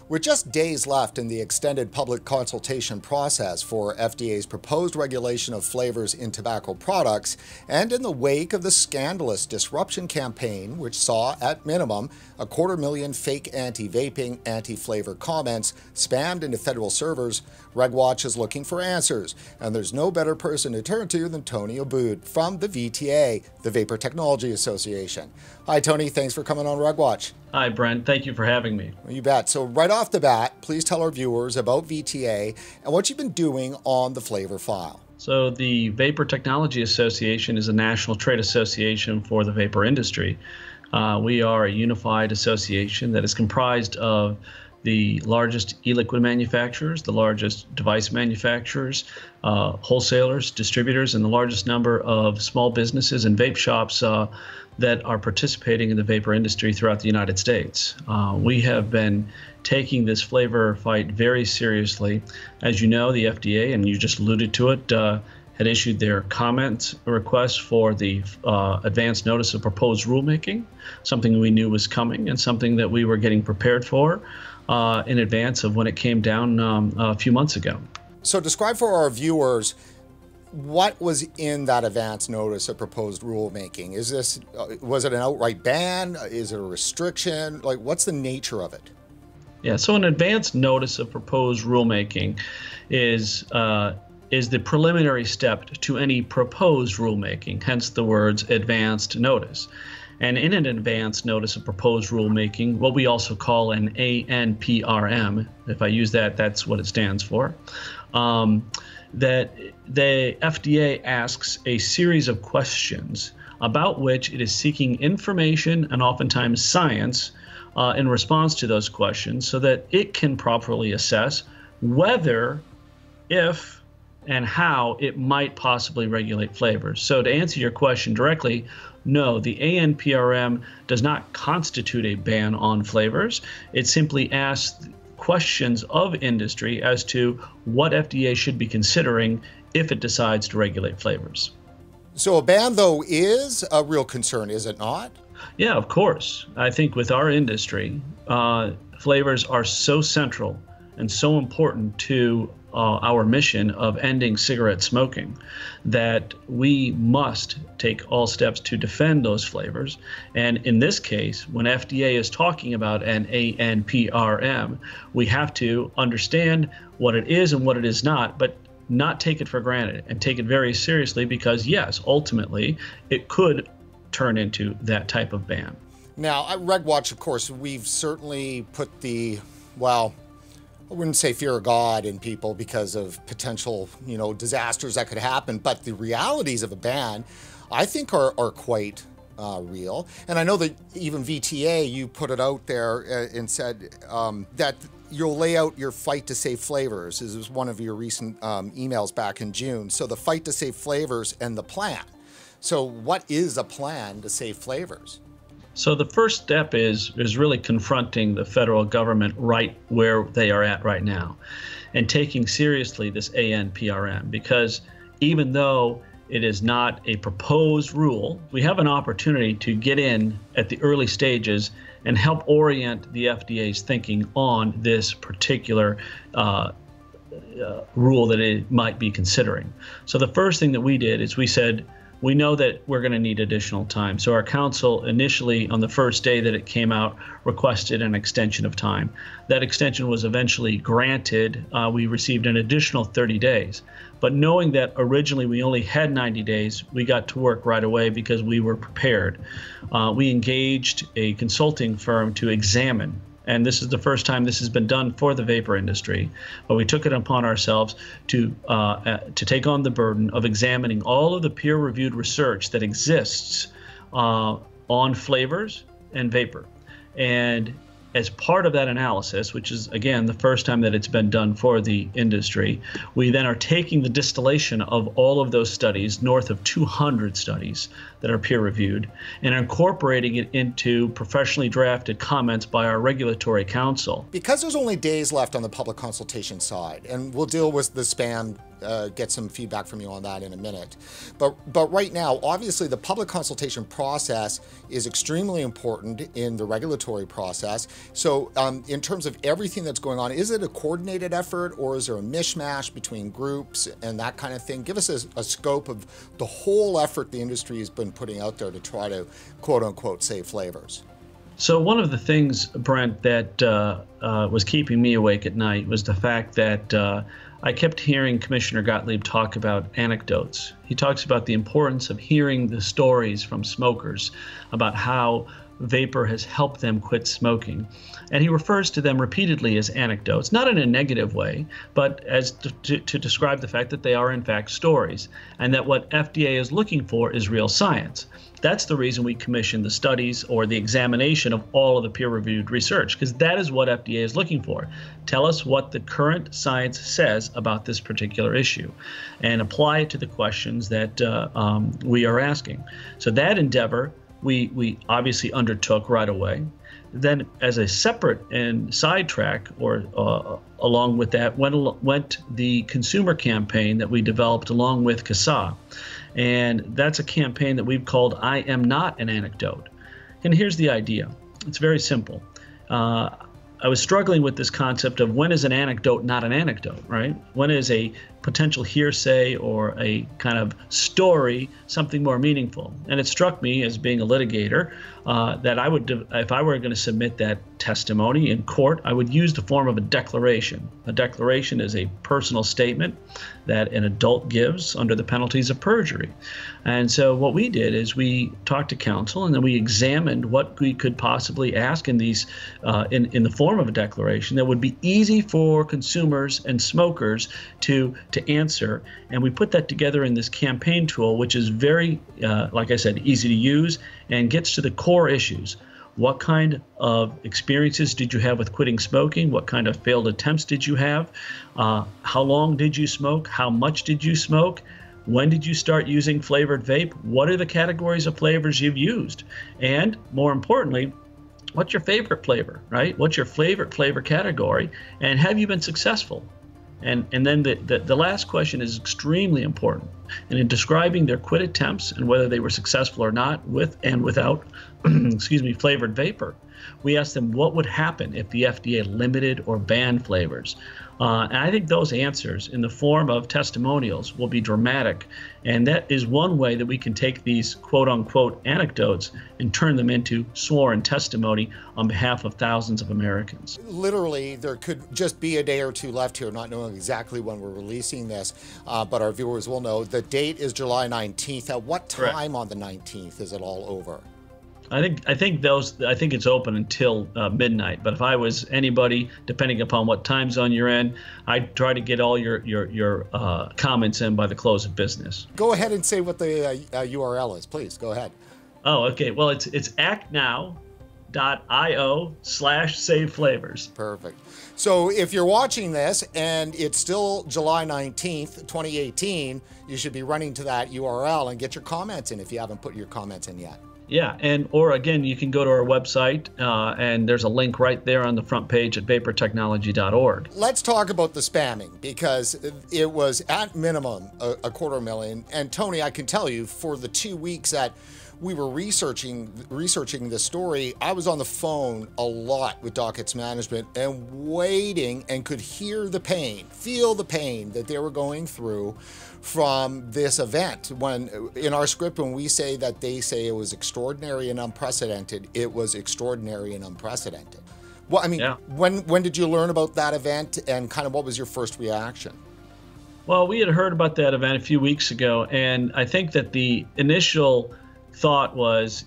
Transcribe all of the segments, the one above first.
With just days left in the extended public consultation process for FDA's proposed regulation of flavors in tobacco products, and in the wake of the scandalous disruption campaign, which saw, at minimum, 250,000 fake anti-vaping, anti-flavor comments spammed into federal servers, RegWatch is looking for answers, and there's no better person to turn to than Tony Abboud from the VTA, the Vapor Technology Association. Hi, Tony. Thanks for coming on RegWatch. Hi, Brent. Thank you for having me. You bet. So right off the bat, please tell our viewers about VTA and what you've been doing on the flavor file. So the Vapor Technology Association is a national trade association for the vapor industry. We are a unified association that is comprised of the largest e-liquid manufacturers, the largest device manufacturers, wholesalers, distributors, and the largest number of small businesses and vape shops that are participating in the vapor industry throughout the United States. We have been taking this flavor fight very seriously. As you know, the FDA, and you just alluded to it, had issued their comment request for the advance notice of proposed rulemaking, something we knew was coming and something that we were getting prepared for in advance of when it came down a few months ago. So describe for our viewers what was in that advance notice of proposed rulemaking. Is this, was it an outright ban? Is it a restriction? Like, what's the nature of it? Yeah, so an advance notice of proposed rulemaking is the preliminary step to any proposed rulemaking, hence the words advanced notice. And in an advance notice of proposed rulemaking, what we also call an ANPRM, if I use that, that's what it stands for, that the FDA asks a series of questions about which it is seeking information and oftentimes science in response to those questions so that it can properly assess whether, if, and how it might possibly regulate flavors. So to answer your question directly, no, the ANPRM does not constitute a ban on flavors. It simply asks questions of industry as to what FDA should be considering if it decides to regulate flavors. So a ban, though, is a real concern, is it not? Yeah, of course. I think with our industry, flavors are so central and so important to our mission of ending cigarette smoking that we must take all steps to defend those flavors. And in this case, when FDA is talking about an ANPRM, we have to understand what it is and what it is not, but not take it for granted and take it very seriously because, yes, ultimately, it could turn into that type of ban. Now, at RegWatch, of course, we've certainly put the, well, I wouldn't say fear of God in people because of potential, disasters that could happen, but the realities of a ban, I think, are quite real. And I know that even VTA, you put it out there and said that you'll lay out your fight to save flavors. This was one of your recent emails back in June. So the fight to save flavors and the plan. So what is a plan to save flavors? So the first step is really confronting the federal government right where they are at right now and taking seriously this ANPRM, because even though it is not a proposed rule, we have an opportunity to get in at the early stages and help orient the FDA's thinking on this particular rule that it might be considering. So the first thing that we did is we said, we know that we're going to need additional time. So our council initially, on the first day that it came out, requested an extension of time. That extension was eventually granted. We received an additional 30 days. But knowing that originally we only had 90 days, we got to work right away because we were prepared. We engaged a consulting firm to examine, and this is the first time this has been done for the vapor industry, but we took it upon ourselves to take on the burden of examining all of the peer-reviewed research that exists on flavors and vapor. And as part of that analysis, which is, again, the first time that it's been done for the industry, we then are taking the distillation of all of those studies, north of 200 studies that are peer-reviewed, and incorporating it into professionally drafted comments by our regulatory council. Because there's only days left on the public consultation side, and we'll deal with the spam get some feedback from you on that in a minute. But right now, obviously, the public consultation process is extremely important in the regulatory process. So in terms of everything that's going on, is it a coordinated effort, or is there a mishmash between groups and that kind of thing? Give us a scope of the whole effort the industry has been putting out there to try to, quote unquote, save flavors. So one of the things, Brent, that was keeping me awake at night was the fact that I kept hearing Commissioner Gottlieb talk about anecdotes. He talks about the importance of hearing the stories from smokers about how vapor has helped them quit smoking. And he refers to them repeatedly as anecdotes, not in a negative way, but as to describe the fact that they are in fact stories, and that what FDA is looking for is real science. That's the reason we commissioned the studies or the examination of all of the peer-reviewed research, because that is what FDA is looking for. Tell us what the current science says about this particular issue and apply it to the questions that we are asking. So that endeavor we obviously undertook right away. Then as a separate and sidetrack, or along with that, went the consumer campaign that we developed along with CASA. And that's a campaign that we've called I Am Not an Anecdote. And here's the idea. It's very simple. I was struggling with this concept of when is an anecdote not an anecdote, right? When is a potential hearsay or a kind of story something more meaningful? And it struck me, as being a litigator, that I would, if I were going to submit that testimony in court, I would use the form of a declaration. A declaration is a personal statement that an adult gives under the penalties of perjury. And so what we did is we talked to counsel, and then we examined what we could possibly ask in these in the form of a declaration that would be easy for consumers and smokers to answer. And we put that together in this campaign tool, which is very, like I said, easy to use and gets to the core issues. What kind of experiences did you have with quitting smoking? What kind of failed attempts did you have? How long did you smoke? How much did you smoke? When did you start using flavored vape? What are the categories of flavors you've used? And more importantly, what's your favorite flavor, right? What's your favorite flavor category? And have you been successful? And then the last question is extremely important. And in describing their quit attempts and whether they were successful or not with and without, excuse me, flavored vapor, we asked them what would happen if the FDA limited or banned flavors. And I think those answers in the form of testimonials will be dramatic. And that is one way that we can take these quote unquote anecdotes and turn them into sworn testimony on behalf of thousands of Americans. Literally, there could just be a day or two left here, not knowing exactly when we're releasing this, but our viewers will know. The date is July 19th. At what time Correct. On the 19th is it all over? I think it's open until midnight. But if I was anybody, depending upon what time zone you're in, I'd try to get all your comments in by the close of business. Go ahead and say what the URL is, please. Go ahead. Oh, okay. Well, it's actnow.io/saveflavors. Perfect. So if you're watching this and it's still July 19th, 2018, you should be running to that URL and get your comments in if you haven't put your comments in yet. Yeah, or again, you can go to our website, and there's a link right there on the front page at vaportechnology.org. Let's talk about the spamming, because it was at minimum a $250,000. And Tony, I can tell you, for the 2 weeks that we were researching this story, I was on the phone a lot with dockets management and waiting, and could hear the pain, feel the pain that they were going through from this event. When in our script, when we say that they say it was extraordinary and unprecedented, it was extraordinary and unprecedented. Well, I mean, yeah. When did you learn about that event, and kind of what was your first reaction? Well, we had heard about that event a few weeks ago, and I think that the initial thought was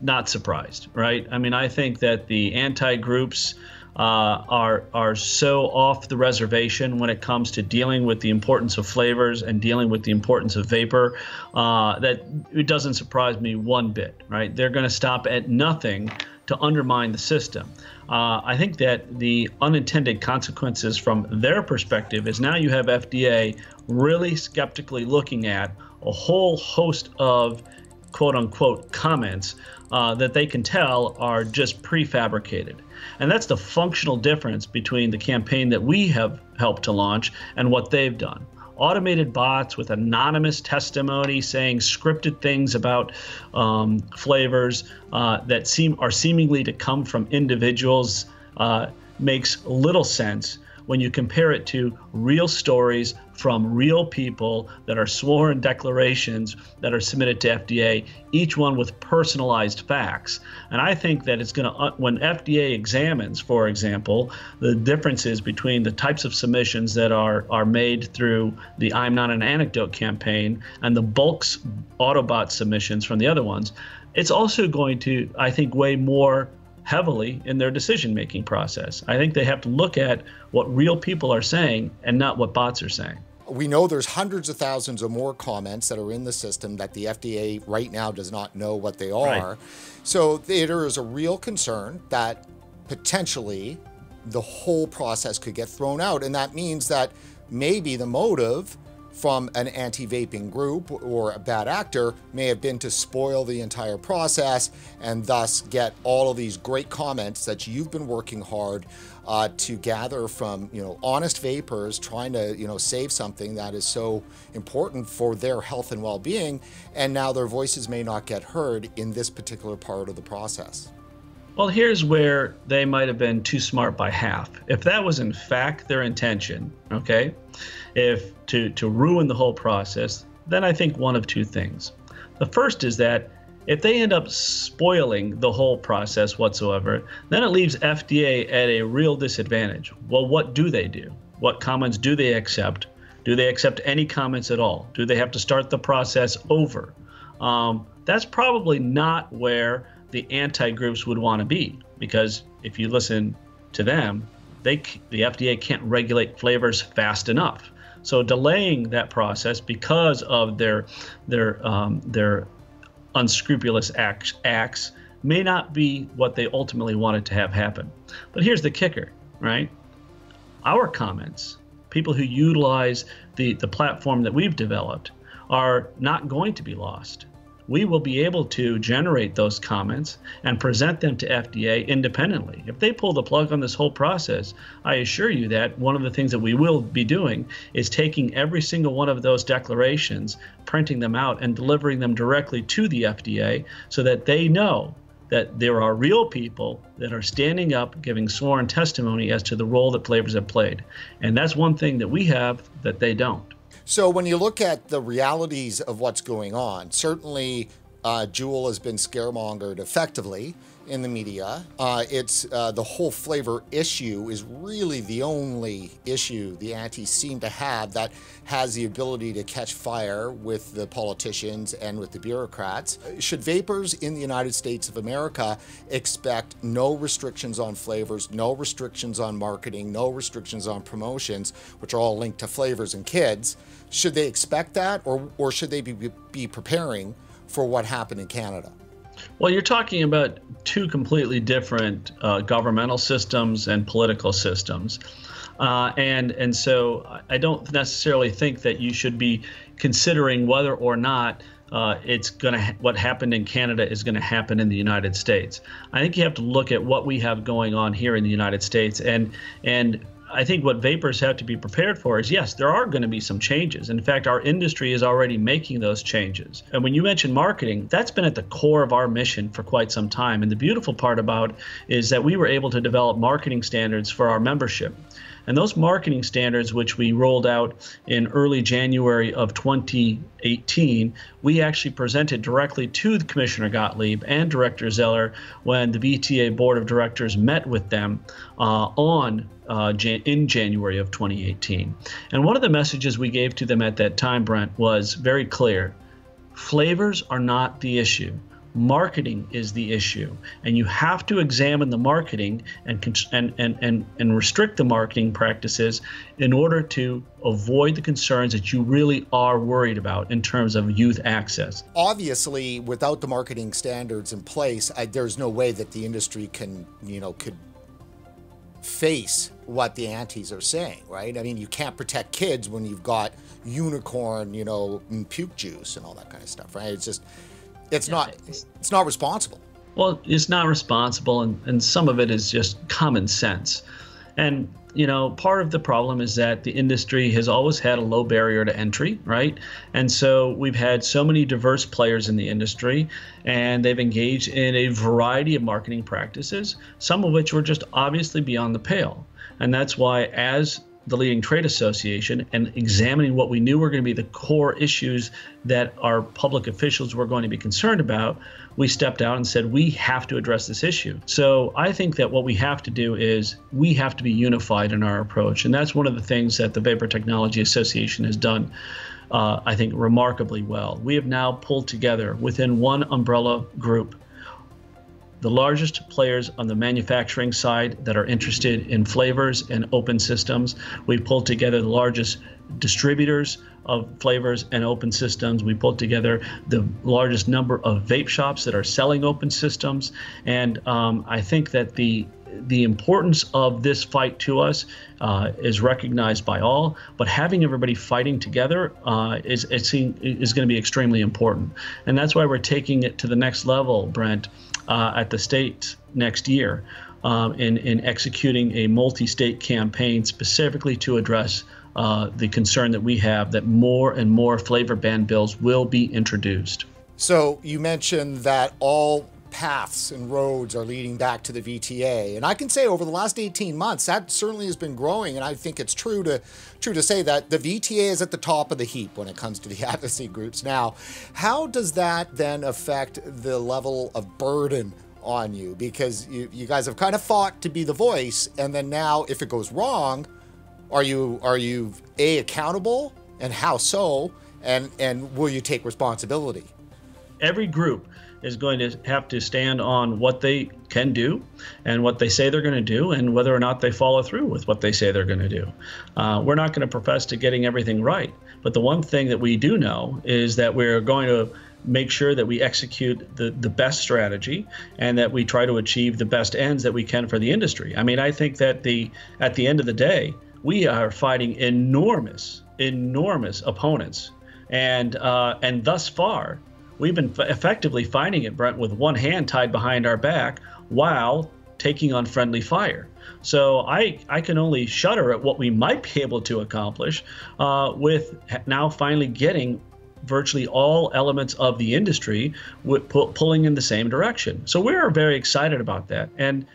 not surprised, right? I mean, I think that the anti-groups are so off the reservation when it comes to dealing with the importance of flavors and dealing with the importance of vapor, that it doesn't surprise me one bit, right? They're going to stop at nothing to undermine the system. I think that the unintended consequences from their perspective is now you have FDA really skeptically looking at a whole host of quote unquote comments that they can tell are just prefabricated. And that's the functional difference between the campaign that we have helped to launch and what they've done. Automated bots with anonymous testimony saying scripted things about flavors that are seemingly to come from individuals makes little sense when you compare it to real stories from real people that are sworn declarations that are submitted to FDA, each one with personalized facts. And I think that it's going to, when FDA examines, for example, the differences between the types of submissions that are made through the I'm Not an Anecdote campaign and the bulk Autobot submissions from the other ones, it's also going to, I think, weigh more heavily in their decision-making process. I think they have to look at what real people are saying and not what bots are saying. We know there's hundreds of thousands or more comments that are in the system that the FDA right now does not know what they are. Right. So there is a real concern that potentially the whole process could get thrown out. And that means that maybe the motive from an anti-vaping group or a bad actor may have been to spoil the entire process and thus get all of these great comments that you've been working hard to gather from, honest vapers trying to, save something that is so important for their health and well-being, and now their voices may not get heard in this particular part of the process. Well, here's where they might have been too smart by half. If that was in fact their intention, okay, if to ruin the whole process, then I think one of two things. The first is that if they end up spoiling the whole process whatsoever, then it leaves FDA at a real disadvantage. Well, what do they do? What comments do they accept? Do they accept any comments at all? Do they have to start the process over? That's probably not where the anti-groups would want to be, because if you listen to them, the FDA can't regulate flavors fast enough. So delaying that process because of their unscrupulous acts may not be what they ultimately wanted to have happen. But here's the kicker, right? Our comments, people who utilize the platform that we've developed, are not going to be lost. We will be able to generate those comments and present them to FDA independently. If they pull the plug on this whole process, I assure you that one of the things that we will be doing is taking every single one of those declarations, printing them out, and delivering them directly to the FDA so that they know that there are real people that are standing up, giving sworn testimony as to the role that flavors have played. And that's one thing that we have that they don't. So when you look at the realities of what's going on, certainly Juul has been scaremongered effectively in the media. The whole flavor issue is really the only issue the antis seem to have that has the ability to catch fire with the politicians and with the bureaucrats. Should vapers in the United States of America expect no restrictions on flavors, no restrictions on marketing, no restrictions on promotions, which are all linked to flavors and kids? Should they expect that, or should they be preparing for what happened in Canada? Well, you're talking about two completely different governmental systems and political systems. And so I don't necessarily think that you should be considering whether or not what happened in Canada is going to happen in the United States. I think you have to look at what we have going on here in the United States, and I think what vapers have to be prepared for is, yes, there are going to be some changes. In fact, our industry is already making those changes. And when you mention marketing, that's been at the core of our mission for quite some time. And the beautiful part about it is that we were able to develop marketing standards for our membership. And those marketing standards, which we rolled out in early January of 2018, we actually presented directly to Commissioner Gottlieb and Director Zeller when the VTA Board of Directors met with them in January of 2018. And one of the messages we gave to them at that time, Brent, was very clear. Flavors are not the issue. Marketing is the issue, and you have to examine the marketing and restrict the marketing practices in order to avoid the concerns that you really are worried about in terms of youth access. Obviously, without the marketing standards in place, there's no way that the industry could face what the antis are saying, right? I mean, you can't protect kids when you've got unicorn, and puke juice and all that kind of stuff, right? It's not responsible. Well, it's not responsible, and some of it is just common sense. And part of the problem is that the industry has always had a low barrier to entry, right? And so we've had so many diverse players in the industry, and they've engaged in a variety of marketing practices, some of which were just obviously beyond the pale. And that's why, as the leading trade association, and examining what we knew were going to be the core issues that our public officials were going to be concerned about, we stepped out and said, we have to address this issue. So I think that what we have to do is we have to be unified in our approach. And that's one of the things that the Vapor Technology Association has done, I think, remarkably well. We have now pulled together within one umbrella group the largest players on the manufacturing side that are interested in flavors and open systems. We've pulled together the largest distributors of flavors and open systems. We pulled together the largest number of vape shops that are selling open systems. And I think that the importance of this fight to us is recognized by all, but having everybody fighting together is going to be extremely important. And that's why we're taking it to the next level, Brent, at the state next year in executing a multi-state campaign specifically to address the concern that we have that more and more flavor ban bills will be introduced. So you mentioned that all paths and roads are leading back to the VTA. And I can say over the last 18 months, that certainly has been growing. And I think it's true to say that the VTA is at the top of the heap when it comes to the advocacy groups. Now, how does that then affect the level of burden on you? Because you guys have kind of fought to be the voice. And then now if it goes wrong, are you accountable, and how so? And will you take responsibility? Every group is going to have to stand on what they can do and what they say they're going to do, and whether or not they follow through with what they say they're going to do. We're not going to profess to getting everything right, but the one thing that we do know is that we're going to make sure that we execute the best strategy and that we try to achieve the best ends that we can for the industry. I mean, I think that at the end of the day, we are fighting enormous opponents, and thus far, we've been effectively fighting it, Brent, with one hand tied behind our back while taking on friendly fire. So I can only shudder at what we might be able to accomplish with now finally getting virtually all elements of the industry pulling in the same direction. So we're very excited about that. And,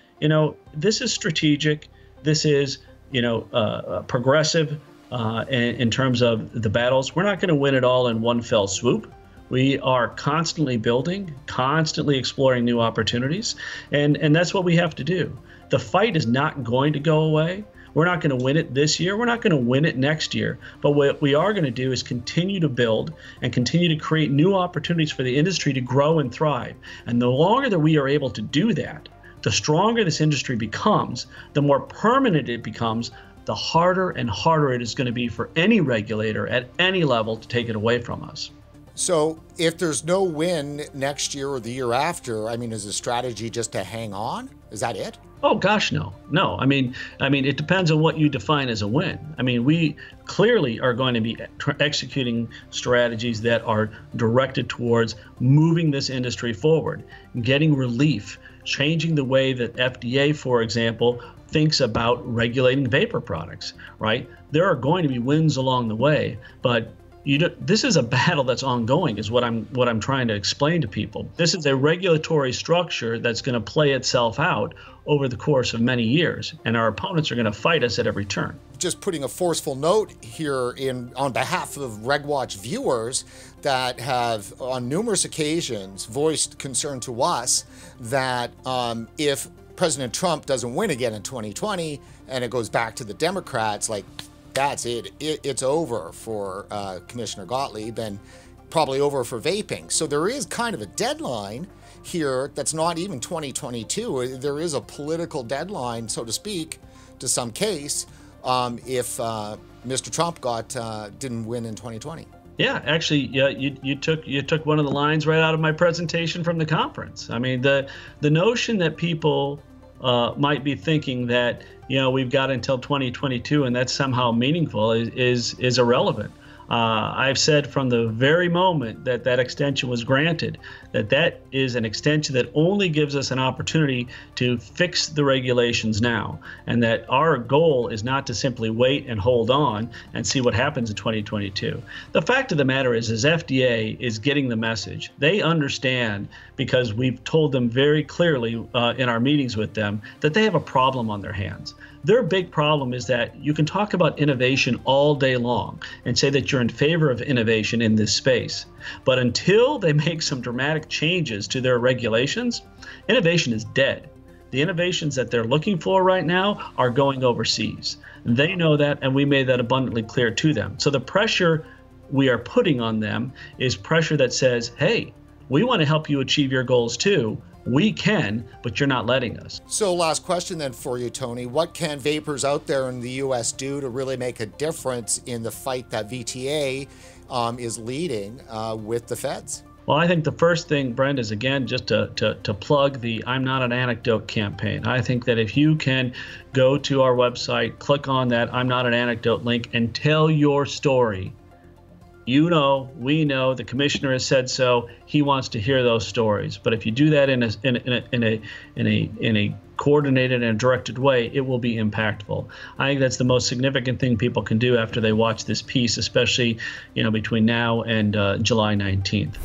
this is strategic. This is, progressive in terms of the battles. We're not going to win it all in one fell swoop. We are constantly building, constantly exploring new opportunities, and that's what we have to do. The fight is not going to go away. We're not going to win it this year. We're not going to win it next year. But what we are going to do is continue to build and continue to create new opportunities for the industry to grow and thrive. And the longer that we are able to do that, the stronger this industry becomes, the more permanent it becomes, the harder and harder it is going to be for any regulator at any level to take it away from us. So if there's no win next year or the year after, I mean, is the strategy just to hang on? Is that it? Oh gosh, no. I mean, it depends on what you define as a win. I mean, we clearly are going to be executing strategies that are directed towards moving this industry forward, getting relief, changing the way that FDA, for example, thinks about regulating vapor products, right? There are going to be wins along the way, but this is a battle that's ongoing, is what I'm trying to explain to people. This is a regulatory structure that's going to play itself out over the course of many years, and our opponents are going to fight us at every turn. Just putting a forceful note here on behalf of RegWatch viewers that have on numerous occasions voiced concern to us that if President Trump doesn't win again in 2020 and it goes back to the Democrats, like, that's it. It's over for Commissioner Gottlieb, and probably over for vaping. So there is kind of a deadline here that's not even 2022. There is a political deadline, so to speak, to some case, if Mr. Trump didn't win in 2020. Yeah, actually, yeah, you took one of the lines right out of my presentation from the conference. I mean, the notion that people might be thinking that we've got until 2022 and that's somehow meaningful is irrelevant. I've said from the very moment that that extension was granted that that is an extension that only gives us an opportunity to fix the regulations now, and that our goal is not to simply wait and hold on and see what happens in 2022. The fact of the matter is FDA is getting the message. They understand, because we've told them very clearly in our meetings with them, that they have a problem on their hands. Their big problem is that you can talk about innovation all day long and say that you're in favor of innovation in this space. But until they make some dramatic changes to their regulations, innovation is dead. The innovations that they're looking for right now are going overseas. They know that, and we made that abundantly clear to them. So the pressure we are putting on them is pressure that says, hey, we want to help you achieve your goals too. We can, but you're not letting us. So last question then for you, Tony. What can vapers out there in the U.S. do to really make a difference in the fight that VTA is leading with the feds? Well, I think the first thing, Brent, is again just to plug the I'm Not an Anecdote campaign. I think that if you can go to our website, click on that I'm Not an Anecdote link and tell your story. You know, we know, the commissioner has said so. He wants to hear those stories. But if you do that in a coordinated and directed way, it will be impactful. I think that's the most significant thing people can do after they watch this piece, especially, between now and July 19th.